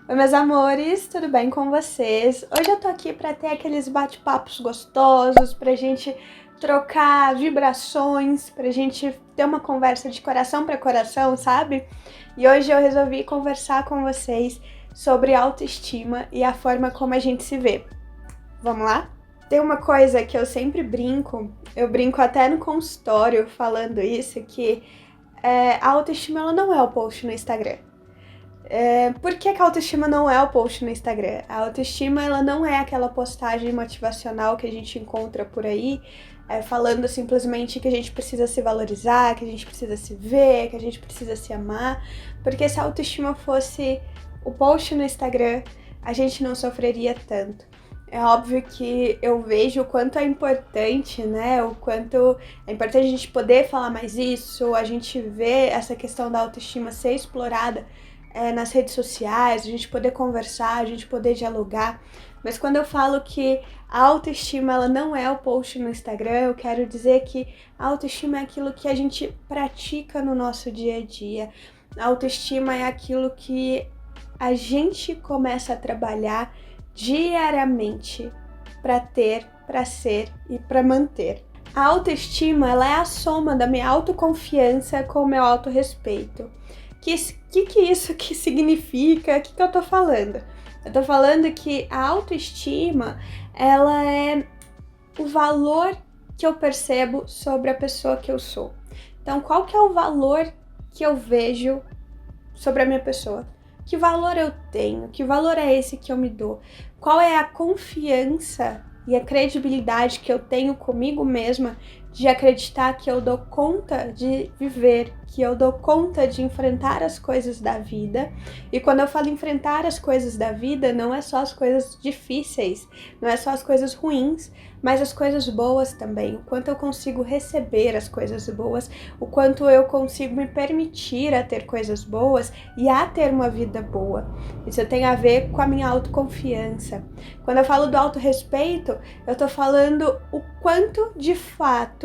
Oi, meus amores, tudo bem com vocês? Hoje eu tô aqui pra ter aqueles bate-papos gostosos, pra gente trocar vibrações, pra gente ter uma conversa de coração pra coração, sabe? E hoje eu resolvi conversar com vocês sobre autoestima e a forma como a gente se vê. Vamos lá? Tem uma coisa que eu sempre brinco, eu brinco até no consultório falando isso, que a autoestima ela não é o post no Instagram. Por que a autoestima não é o post no Instagram? A autoestima ela não é aquela postagem motivacional que a gente encontra por aí, falando simplesmente que a gente precisa se valorizar, que a gente precisa se ver, que a gente precisa se amar. Porque se a autoestima fosse o post no Instagram, a gente não sofreria tanto. É óbvio que eu vejo o quanto é importante, né? O quanto é importante a gente poder falar mais isso, a gente ver essa questão da autoestima ser explorada nas redes sociais, a gente poder conversar, a gente poder dialogar. Mas quando eu falo que a autoestima ela não é o post no Instagram, eu quero dizer que a autoestima é aquilo que a gente pratica no nosso dia a dia. A autoestima é aquilo que a gente começa a trabalhar diariamente para ter, para ser e para manter. A autoestima ela é a soma da minha autoconfiança com o meu autorrespeito. Que isso que significa? O que eu tô falando? Eu tô falando que a autoestima, ela é o valor que eu percebo sobre a pessoa que eu sou. Então, qual que é o valor que eu vejo sobre a minha pessoa? Que valor eu tenho? Que valor é esse que eu me dou? Qual é a confiança e a credibilidade que eu tenho comigo mesma de acreditar que eu dou conta de viver, que eu dou conta de enfrentar as coisas da vida. E quando eu falo enfrentar as coisas da vida, não é só as coisas difíceis, não é só as coisas ruins, mas as coisas boas também. O quanto eu consigo receber as coisas boas, o quanto eu consigo me permitir a ter coisas boas e a ter uma vida boa. Isso tem a ver com a minha autoconfiança. Quando eu falo do autorrespeito, eu tô falando o quanto de fato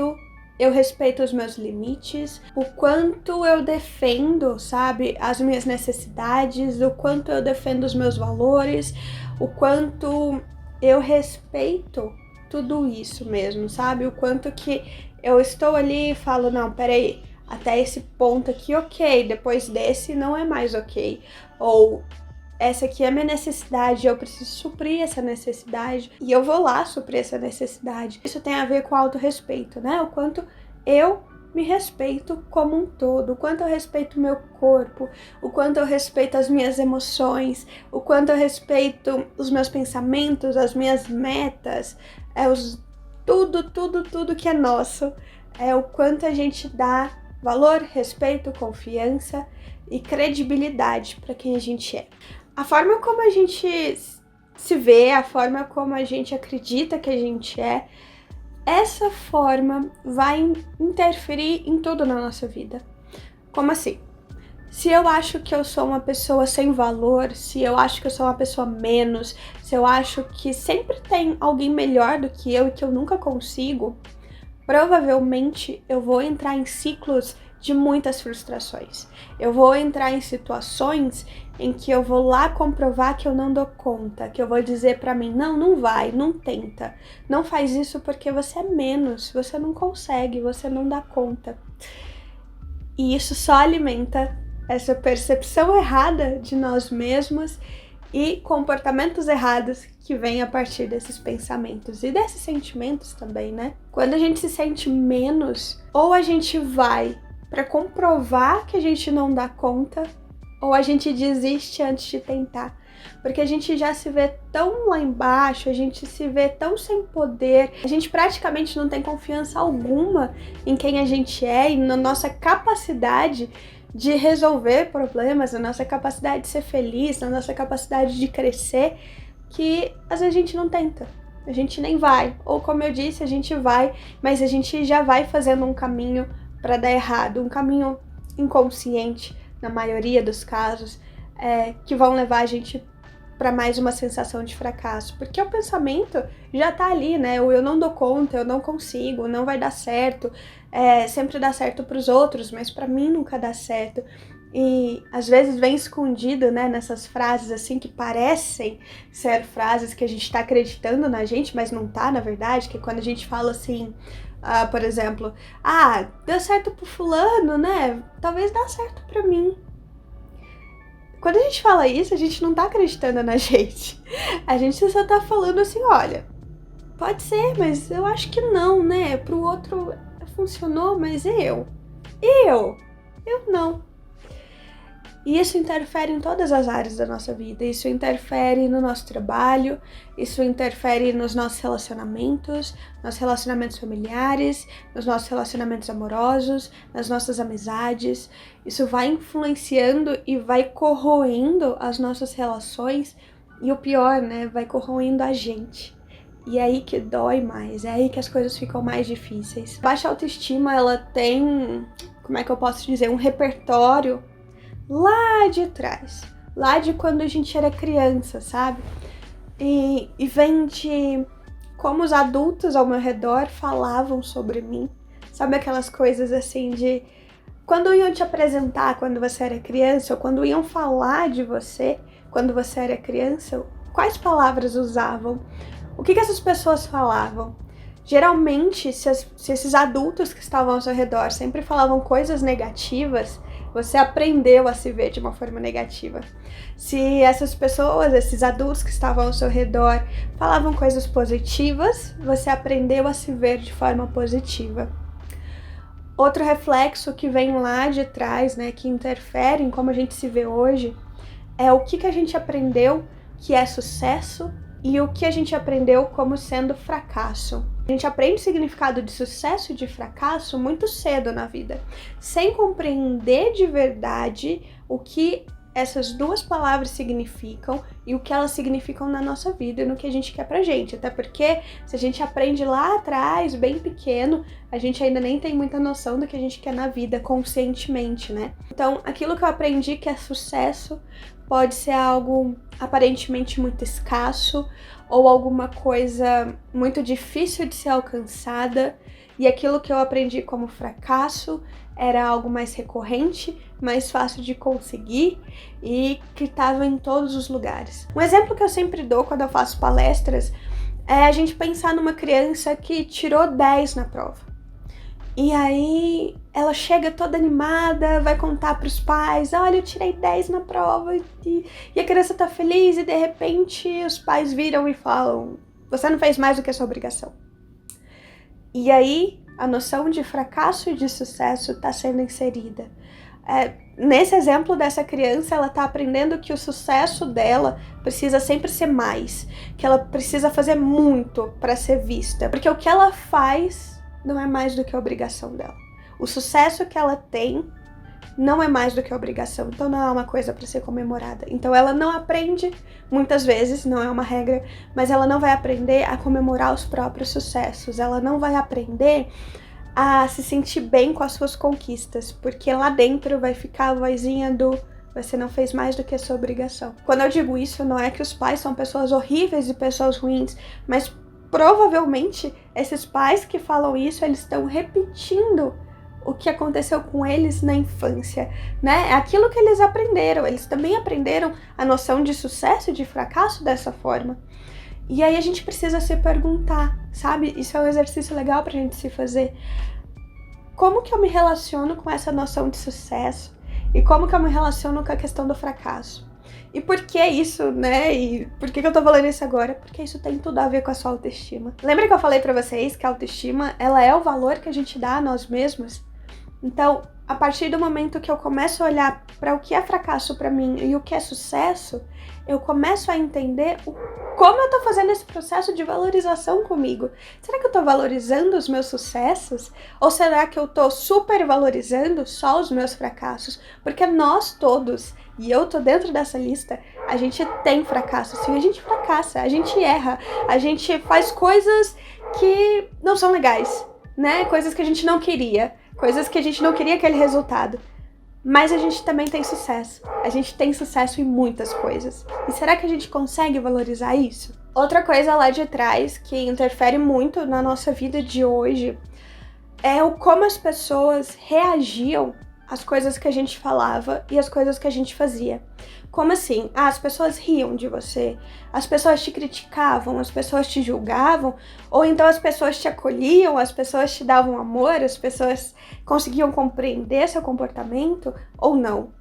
eu respeito os meus limites, o quanto eu defendo, sabe, as minhas necessidades, o quanto eu defendo os meus valores, o quanto eu respeito tudo isso mesmo, sabe? O quanto que eu estou ali e falo, não, peraí, até esse ponto aqui ok, depois desse não é mais ok. Ou essa aqui é a minha necessidade, eu preciso suprir essa necessidade e eu vou lá suprir essa necessidade. Isso tem a ver com autorrespeito, né? O quanto eu me respeito como um todo, o quanto eu respeito o meu corpo, o quanto eu respeito as minhas emoções, o quanto eu respeito os meus pensamentos, as minhas metas, tudo que é nosso, o quanto a gente dá valor, respeito, confiança e credibilidade para quem a gente é. A forma como a gente se vê, a forma como a gente acredita que a gente é, essa forma vai interferir em tudo na nossa vida. Como assim? Se eu acho que eu sou uma pessoa sem valor, se eu acho que eu sou uma pessoa menos, se eu acho que sempre tem alguém melhor do que eu e que eu nunca consigo, provavelmente eu vou entrar em ciclos de muitas frustrações. Eu vou entrar em situações em que eu vou lá comprovar que eu não dou conta, que eu vou dizer pra mim, não vai, não tenta, não faz isso porque você é menos, você não consegue, você não dá conta. E isso só alimenta essa percepção errada de nós mesmos e comportamentos errados que vêm a partir desses pensamentos e desses sentimentos também, né? Quando a gente se sente menos, ou a gente vai para comprovar que a gente não dá conta, ou a gente desiste antes de tentar. Porque a gente já se vê tão lá embaixo, a gente se vê tão sem poder, a gente praticamente não tem confiança alguma em quem a gente é e na nossa capacidade de resolver problemas, na nossa capacidade de ser feliz, na nossa capacidade de crescer, que às vezes a gente não tenta, a gente nem vai. Ou como eu disse, a gente vai, mas a gente já vai fazendo um caminho para dar errado, um caminho inconsciente, na maioria dos casos, que vão levar a gente para mais uma sensação de fracasso, porque o pensamento já tá ali, né? O eu não dou conta, eu não consigo, não vai dar certo, sempre dá certo para os outros, mas para mim nunca dá certo. E às vezes vem escondido, né, nessas frases assim que parecem ser frases que a gente tá acreditando na gente, mas não tá, na verdade, que quando a gente fala assim, por exemplo, deu certo pro fulano, né, talvez dá certo pra mim. Quando a gente fala isso, a gente não tá acreditando na gente. A gente só tá falando assim, olha, pode ser, mas eu acho que não, né, pro outro funcionou, mas eu não. E isso interfere em todas as áreas da nossa vida. Isso interfere no nosso trabalho, isso interfere nos nossos relacionamentos familiares, nos nossos relacionamentos amorosos, nas nossas amizades. Isso vai influenciando e vai corroendo as nossas relações. E o pior, né, vai corroendo a gente. E é aí que dói mais, é aí que as coisas ficam mais difíceis. Baixa autoestima, ela tem, como é que eu posso dizer, um repertório lá de trás, lá de quando a gente era criança, sabe? E vem de como os adultos ao meu redor falavam sobre mim, sabe aquelas coisas assim de quando iam te apresentar quando você era criança, ou quando iam falar de você quando você era criança, quais palavras usavam? O que essas pessoas falavam? Geralmente, se esses adultos que estavam ao seu redor sempre falavam coisas negativas, você aprendeu a se ver de uma forma negativa. Se essas pessoas, esses adultos que estavam ao seu redor, falavam coisas positivas, você aprendeu a se ver de forma positiva. Outro reflexo que vem lá de trás, né, que interfere em como a gente se vê hoje, é o que a gente aprendeu que é sucesso e o que a gente aprendeu como sendo fracasso. A gente aprende o significado de sucesso e de fracasso muito cedo na vida, sem compreender de verdade o que essas duas palavras significam e o que elas significam na nossa vida e no que a gente quer pra gente. Até porque se a gente aprende lá atrás, bem pequeno, a gente ainda nem tem muita noção do que a gente quer na vida conscientemente, né? Então, aquilo que eu aprendi que é sucesso pode ser algo aparentemente muito escasso ou alguma coisa muito difícil de ser alcançada, e aquilo que eu aprendi como fracasso era algo mais recorrente, mais fácil de conseguir e que estava em todos os lugares. Um exemplo que eu sempre dou quando eu faço palestras é a gente pensar numa criança que tirou 10 na prova. E aí ela chega toda animada, vai contar para os pais, olha, eu tirei 10 na prova, e a criança tá feliz, e de repente os pais viram e falam, você não fez mais do que a sua obrigação. E aí a noção de fracasso e de sucesso está sendo inserida. Nesse exemplo dessa criança, ela está aprendendo que o sucesso dela precisa sempre ser mais, que ela precisa fazer muito para ser vista, porque o que ela faz não é mais do que a obrigação dela. O sucesso que ela tem não é mais do que a obrigação, então não é uma coisa para ser comemorada. Então ela não aprende, muitas vezes, não é uma regra, mas ela não vai aprender a comemorar os próprios sucessos, ela não vai aprender a se sentir bem com as suas conquistas, porque lá dentro vai ficar a vozinha do você não fez mais do que a sua obrigação. Quando eu digo isso, não é que os pais são pessoas horríveis e pessoas ruins, mas provavelmente esses pais que falam isso, eles estão repetindo o que aconteceu com eles na infância, né? É aquilo que eles aprenderam. Eles também aprenderam a noção de sucesso e de fracasso dessa forma. E aí a gente precisa se perguntar, sabe? Isso é um exercício legal pra gente se fazer. Como que eu me relaciono com essa noção de sucesso? E como que eu me relaciono com a questão do fracasso? E por que isso, né? E por que eu tô falando isso agora? Porque isso tem tudo a ver com a sua autoestima. Lembra que eu falei pra vocês que a autoestima, ela é o valor que a gente dá a nós mesmos? Então, a partir do momento que eu começo a olhar para o que é fracasso para mim e o que é sucesso, eu começo a entender como eu tô fazendo esse processo de valorização comigo. Será que eu tô valorizando os meus sucessos? Ou será que eu tô supervalorizando só os meus fracassos? Porque nós todos, e eu tô dentro dessa lista, a gente tem fracasso, sim, a gente fracassa, a gente erra, a gente faz coisas que não são legais, né? Coisas que a gente não queria. Coisas que a gente não queria aquele resultado. Mas a gente também tem sucesso. A gente tem sucesso em muitas coisas. E será que a gente consegue valorizar isso? Outra coisa lá de trás que interfere muito na nossa vida de hoje é o como as pessoas reagiam as coisas que a gente falava e as coisas que a gente fazia. Como assim? As pessoas riam de você, as pessoas te criticavam, as pessoas te julgavam, ou então as pessoas te acolhiam, as pessoas te davam amor, as pessoas conseguiam compreender seu comportamento, ou não.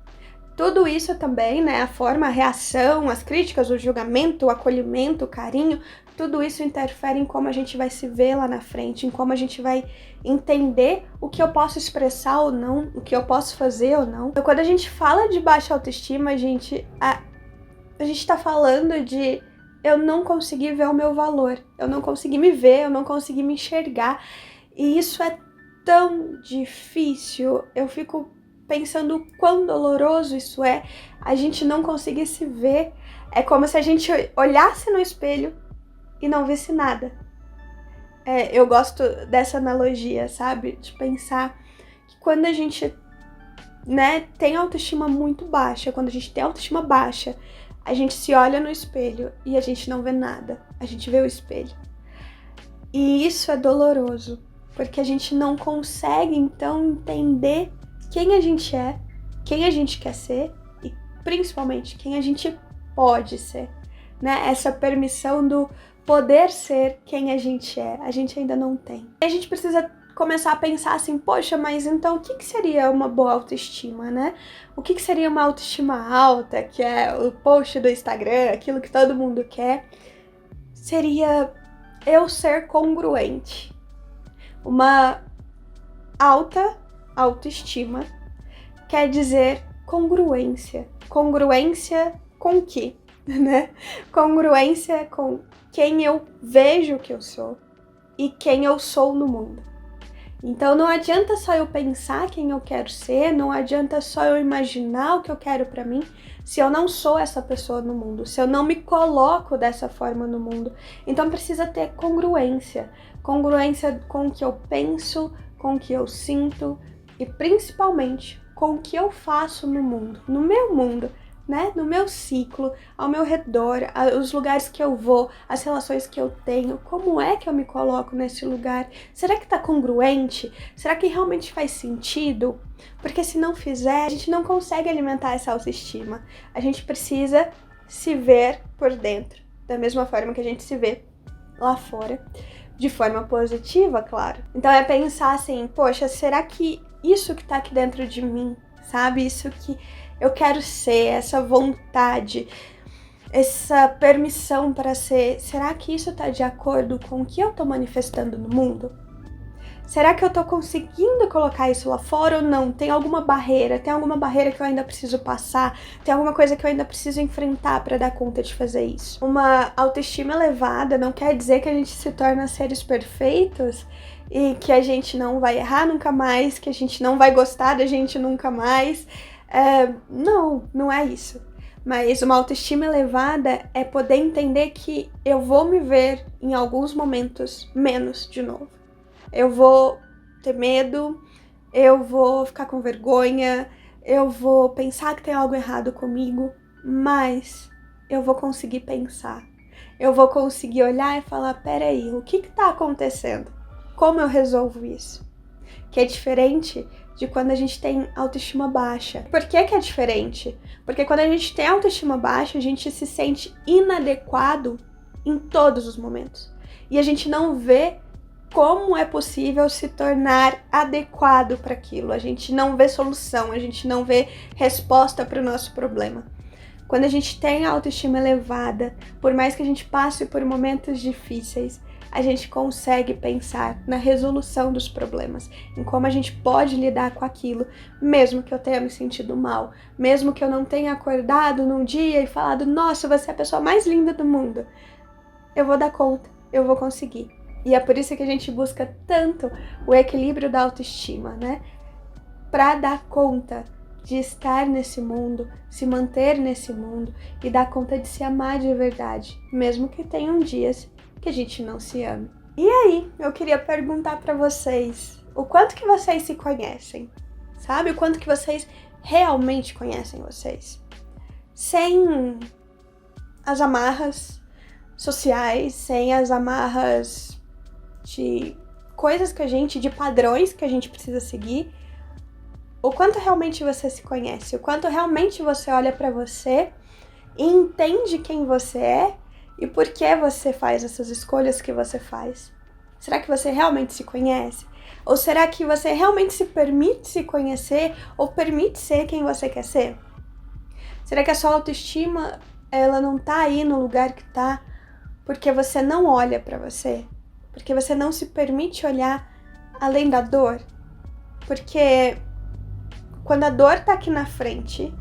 Tudo isso também, né, a forma, a reação, as críticas, o julgamento, o acolhimento, o carinho, tudo isso interfere em como a gente vai se ver lá na frente, em como a gente vai entender o que eu posso expressar ou não, o que eu posso fazer ou não. Então, quando a gente fala de baixa autoestima, a gente tá falando de eu não conseguir ver o meu valor, eu não conseguir me ver, eu não conseguir me enxergar. E isso é tão difícil, eu fico pensando o quão doloroso isso é, a gente não conseguir se ver. É como se a gente olhasse no espelho e não visse nada. Eu gosto dessa analogia, sabe? De pensar que quando a gente, né, tem autoestima muito baixa, quando a gente tem autoestima baixa, a gente se olha no espelho e a gente não vê nada. A gente vê o espelho. E isso é doloroso, porque a gente não consegue, então, entender quem a gente é, quem a gente quer ser e, principalmente, quem a gente pode ser, né? Essa permissão do poder ser quem a gente é, a gente ainda não tem. E a gente precisa começar a pensar assim, poxa, mas então o que seria uma boa autoestima, né? O que seria uma autoestima alta, que é o post do Instagram, aquilo que todo mundo quer? Seria eu ser congruente. Uma alta autoestima quer dizer congruência. Congruência com o quê? Né? Congruência com quem eu vejo que eu sou e quem eu sou no mundo. Então não adianta só eu pensar quem eu quero ser, não adianta só eu imaginar o que eu quero pra mim, se eu não sou essa pessoa no mundo, se eu não me coloco dessa forma no mundo. Então precisa ter congruência. Congruência com o que eu penso, com o que eu sinto e principalmente com o que eu faço no mundo, no meu mundo, né? No meu ciclo, ao meu redor, os lugares que eu vou, as relações que eu tenho, como é que eu me coloco nesse lugar? Será que tá congruente? Será que realmente faz sentido? Porque se não fizer, a gente não consegue alimentar essa autoestima. A gente precisa se ver por dentro, da mesma forma que a gente se vê lá fora, de forma positiva, claro. Então é pensar assim, poxa, será que isso que tá aqui dentro de mim, sabe? Isso que eu quero ser, essa vontade, essa permissão para ser, será que isso tá de acordo com o que eu tô manifestando no mundo? Será que eu tô conseguindo colocar isso lá fora ou não? Tem alguma barreira? Tem alguma barreira que eu ainda preciso passar? Tem alguma coisa que eu ainda preciso enfrentar para dar conta de fazer isso? Uma autoestima elevada não quer dizer que a gente se torna seres perfeitos e que a gente não vai errar nunca mais, que a gente não vai gostar da gente nunca mais. Não é isso. Mas uma autoestima elevada é poder entender que eu vou me ver em alguns momentos menos de novo. Eu vou ter medo, eu vou ficar com vergonha, eu vou pensar que tem algo errado comigo, mas eu vou conseguir pensar. Eu vou conseguir olhar e falar, peraí, o que tá acontecendo? Como eu resolvo isso? Que é diferente de quando a gente tem autoestima baixa. Por que é diferente? Porque quando a gente tem autoestima baixa, a gente se sente inadequado em todos os momentos. E a gente não vê como é possível se tornar adequado para aquilo. A gente não vê solução, a gente não vê resposta para o nosso problema. Quando a gente tem a autoestima elevada, por mais que a gente passe por momentos difíceis, a gente consegue pensar na resolução dos problemas, em como a gente pode lidar com aquilo, mesmo que eu tenha me sentido mal, mesmo que eu não tenha acordado num dia e falado, nossa, você é a pessoa mais linda do mundo. Eu vou dar conta, eu vou conseguir. E é por isso que a gente busca tanto o equilíbrio da autoestima, né? Para dar conta de estar nesse mundo, se manter nesse mundo e dar conta de se amar de verdade, mesmo que tenham dias que a gente não se ame. E aí, eu queria perguntar para vocês, o quanto que vocês se conhecem? Sabe? O quanto que vocês realmente conhecem vocês? Sem as amarras sociais, sem as amarras de coisas que de padrões que a gente precisa seguir, o quanto realmente você se conhece, o quanto realmente você olha pra você e entende quem você é e por que você faz essas escolhas que você faz. Será que você realmente se conhece? Ou será que você realmente se permite se conhecer ou permite ser quem você quer ser? Será que a sua autoestima, ela não tá aí no lugar que tá porque você não olha pra você? Porque você não se permite olhar além da dor? Porque quando a dor tá aqui na frente,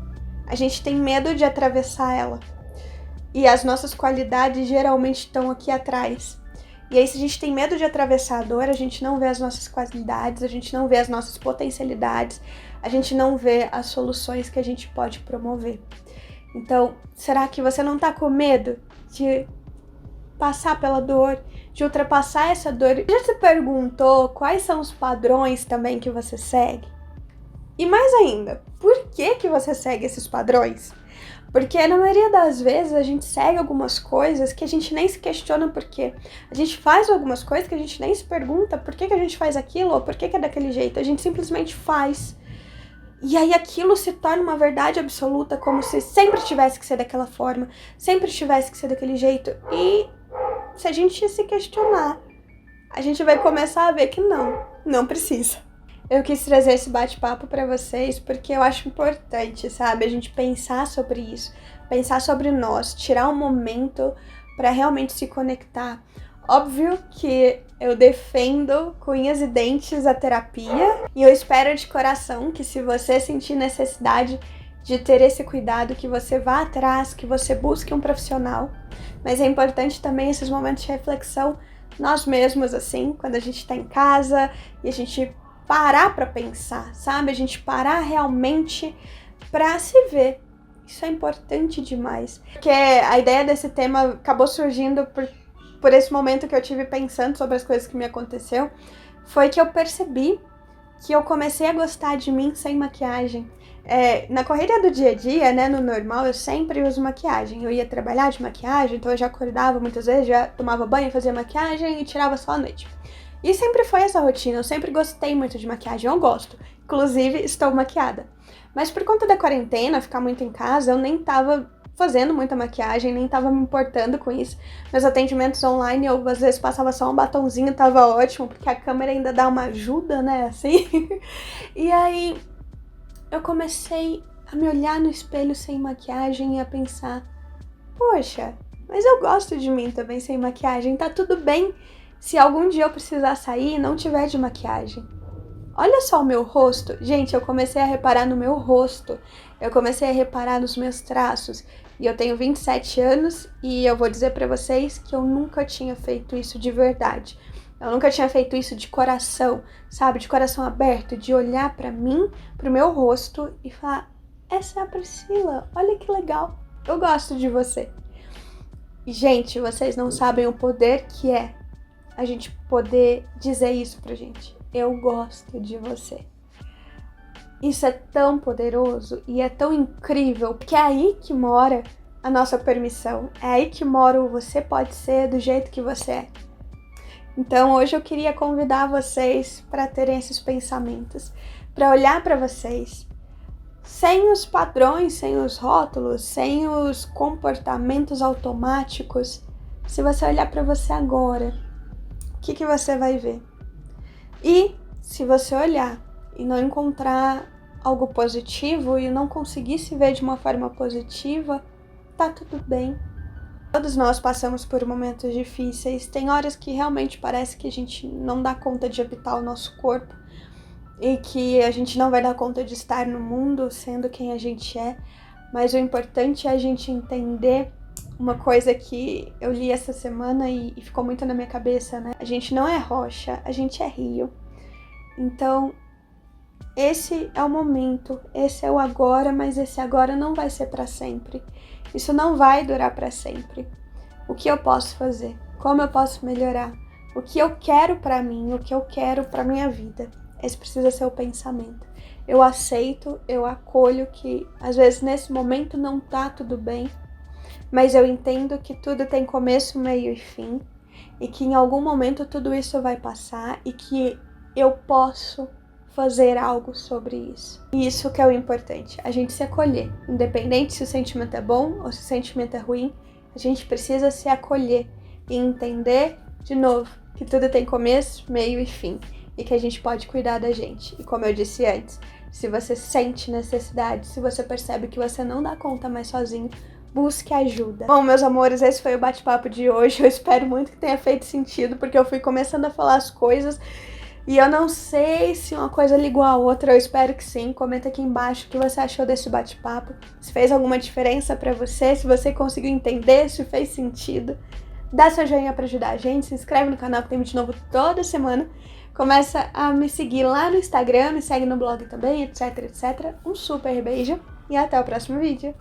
a gente tem medo de atravessar ela. E as nossas qualidades geralmente estão aqui atrás. E aí, se a gente tem medo de atravessar a dor, a gente não vê as nossas qualidades, a gente não vê as nossas potencialidades, a gente não vê as soluções que a gente pode promover. Então, será que você não tá com medo de passar pela dor, de ultrapassar essa dor? Já se perguntou quais são os padrões também que você segue? E mais ainda, por que você segue esses padrões? Porque na maioria das vezes a gente segue algumas coisas que a gente nem se questiona por quê. A gente faz algumas coisas que a gente nem se pergunta por que a gente faz aquilo ou por que é daquele jeito. A gente simplesmente faz. E aí aquilo se torna uma verdade absoluta, como se sempre tivesse que ser daquela forma, sempre tivesse que ser daquele jeito. E se a gente se questionar, a gente vai começar a ver que não precisa. Eu quis trazer esse bate-papo para vocês porque eu acho importante, sabe? A gente pensar sobre isso, pensar sobre nós, tirar um momento para realmente se conectar. Óbvio que eu defendo com unhas e dentes a terapia e eu espero de coração que se você sentir necessidade de ter esse cuidado, que você vá atrás, que você busque um profissional. Mas é importante também esses momentos de reflexão nós mesmos, assim, quando a gente tá em casa e a gente parar pra pensar, sabe? A gente parar realmente pra se ver. Isso é importante demais. Porque a ideia desse tema acabou surgindo por esse momento que eu tive pensando sobre as coisas que me aconteceu. Foi que eu percebi que eu comecei a gostar de mim sem maquiagem. Na correria do dia a dia, né, no normal, eu sempre uso maquiagem. Eu ia trabalhar de maquiagem, então eu já acordava muitas vezes, já tomava banho, fazia maquiagem e tirava só à noite. E sempre foi essa rotina, eu sempre gostei muito de maquiagem, eu gosto. Inclusive, estou maquiada. Mas por conta da quarentena, ficar muito em casa, eu nem tava fazendo muita maquiagem, nem tava me importando com isso. Meus atendimentos online, eu às vezes passava só um batonzinho, tava ótimo, porque a câmera ainda dá uma ajuda, né, assim. E aí, eu comecei a me olhar no espelho sem maquiagem e a pensar, poxa, mas eu gosto de mim também sem maquiagem, tá tudo bem se algum dia eu precisar sair e não tiver de maquiagem. Olha só o meu rosto. Gente, eu comecei a reparar no meu rosto. Eu comecei a reparar nos meus traços. E eu tenho 27 anos e eu vou dizer pra vocês que eu nunca tinha feito isso de verdade. Eu nunca tinha feito isso de coração, sabe? De coração aberto, de olhar pra mim, pro meu rosto e falar, essa é a Priscila, olha que legal, eu gosto de você. E, gente, vocês não sabem o poder que é a gente poder dizer isso pra gente. Eu gosto de você. Isso é tão poderoso e é tão incrível, porque é aí que mora a nossa permissão. É aí que mora o você pode ser do jeito que você é. Então hoje eu queria convidar vocês para terem esses pensamentos, para olhar para vocês sem os padrões, sem os rótulos, sem os comportamentos automáticos. Se você olhar para você agora, o que você vai ver? E se você olhar e não encontrar algo positivo e não conseguir se ver de uma forma positiva, tá tudo bem. Todos nós passamos por momentos difíceis. Tem horas que realmente parece que a gente não dá conta de habitar o nosso corpo e que a gente não vai dar conta de estar no mundo sendo quem a gente é. Mas o importante é a gente entender uma coisa que eu li essa semana e ficou muito na minha cabeça, né? A gente não é rocha, a gente é rio. Então, esse é o momento, esse é o agora, mas esse agora não vai ser para sempre. Isso não vai durar para sempre. O que eu posso fazer? Como eu posso melhorar? O que eu quero para mim? O que eu quero para minha vida? Esse precisa ser o pensamento. Eu aceito, eu acolho que às vezes nesse momento não tá tudo bem, mas eu entendo que tudo tem começo, meio e fim, e que em algum momento tudo isso vai passar e que eu posso fazer algo sobre isso. E isso que é o importante, a gente se acolher. Independente se o sentimento é bom ou se o sentimento é ruim, a gente precisa se acolher e entender, de novo, que tudo tem começo, meio e fim. E que a gente pode cuidar da gente. E como eu disse antes, se você sente necessidade, se você percebe que você não dá conta mais sozinho, busque ajuda. Bom, meus amores, esse foi o bate-papo de hoje. Eu espero muito que tenha feito sentido, porque eu fui começando a falar as coisas e eu não sei se uma coisa ligou a outra. Eu espero que sim. Comenta aqui embaixo o que você achou desse bate-papo. Se fez alguma diferença pra você, se você conseguiu entender, se fez sentido. Dá seu joinha pra ajudar a gente, se inscreve no canal que tem vídeo novo toda semana. Começa a me seguir lá no Instagram, me segue no blog também, etc, etc. Um super beijo e até o próximo vídeo.